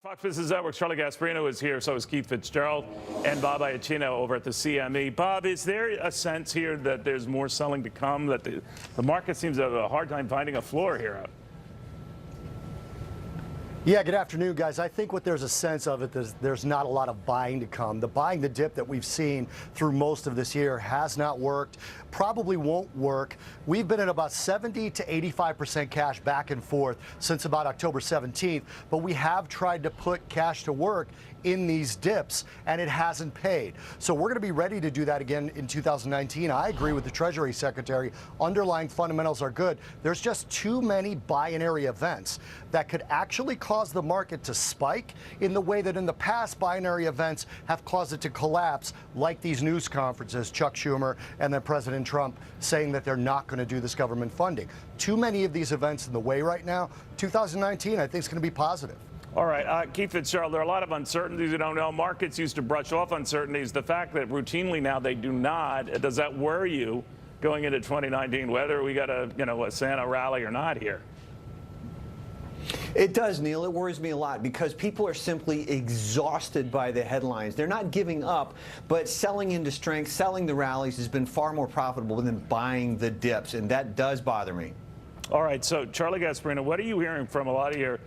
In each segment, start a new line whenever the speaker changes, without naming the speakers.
Fox Business Network's Charlie Gasparino is here, so is Keith Fitzgerald and Bob Iacchino over at the CME. Bob, is there a sense here that there's more selling to come, that the market seems to have a hard time finding a floor here?
Yeah, good afternoon, guys. I think what there's a sense of it is there's not a lot of buying to come. The buying the dip that we've seen through most of this year has not worked, probably won't work. We've been at about 70 to 85% cash back and forth since about October 17th, but we have tried to put cash to work in these dips, and it hasn't paid. So we're going to be ready to do that again in 2019. I agree with the Treasury Secretary. Underlying fundamentals are good. There's just too many binary events that could actually cause the market to spike in the way that in the past binary events have caused it to collapse, like these news conferences, Chuck Schumer and then President Trump saying that they're not going to do this government funding. Too many of these events in the way right now. 2019, I think, is going to be positive.
All right, Keith Fitzgerald, there are a lot of uncertainties you don't know. Markets used to brush off uncertainties. The fact that routinely now they do not, does that worry you going into 2019, whether we got a Santa rally or not here?
It does, Neil. It worries me a lot because people are simply exhausted by the headlines. They're not giving up, but selling into strength, selling the rallies has been far more profitable than buying the dips, and that does bother me. All
right, so Charlie Gasparino, what are you hearing from a lot of your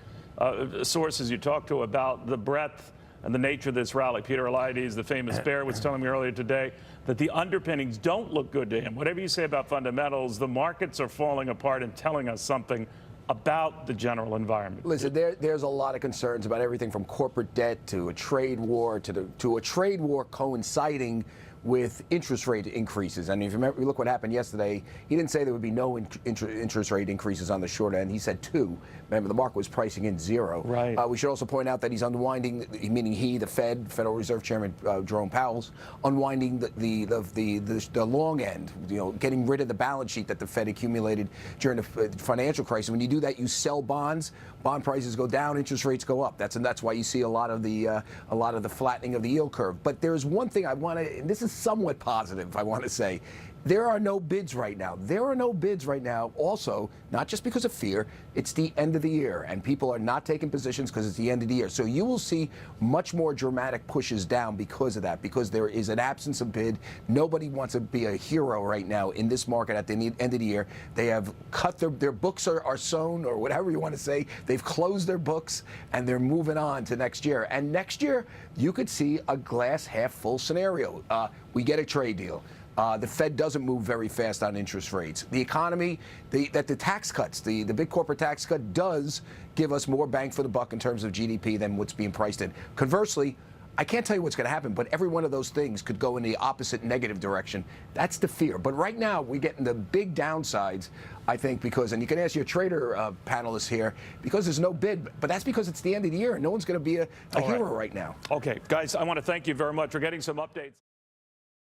sources you talk to about the breadth and the nature of this rally? Peter Eliades, the famous bear, was telling me earlier today that the underpinnings don't look good to him. Whatever you say about fundamentals, the markets are falling apart and telling us something about the general environment.
Listen, there's a lot of concerns about everything from corporate debt to a trade war to a trade war coinciding with interest rate increases. And if you remember, look what happened yesterday. He didn't say there would be no interest rate increases on the short end. He said 2. Remember, the market was pricing in 0.
Right.
We should also point out that he's unwinding, meaning he, the Federal Reserve Chairman Jerome Powell's unwinding the long end. Getting rid of the balance sheet that the Fed accumulated during the financial crisis. When you do that, you sell bonds. Bond prices go down, interest rates go up. That's why you see a lot of the flattening of the yield curve. But there's one thing I want to. This is somewhat positive, I want to say. There are no bids right now. There are no bids right now. Also, not just because of fear, it's the end of the year, and people are not taking positions because it's the end of the year. So you will see much more dramatic pushes down because of that, because there is an absence of bid. Nobody wants to be a hero right now in this market at the end of the year. They have cut their books are sewn, or whatever you want to say. They've closed their books, and they're moving on to next year. And next year, you could see a glass half full scenario. We get a trade deal. The Fed doesn't move very fast on interest rates. The economy, the tax cuts, the big corporate tax cut does give us more bang for the buck in terms of GDP than what's being priced in. Conversely, I can't tell you what's going to happen, but every one of those things could go in the opposite negative direction. That's the fear. But right now, we're getting the big downsides, I think, because, and you can ask your trader panelists here, because there's no bid, but that's because it's the end of the year and no one's going to be a hero right now.
Okay, guys, I want to thank you very much for getting some updates.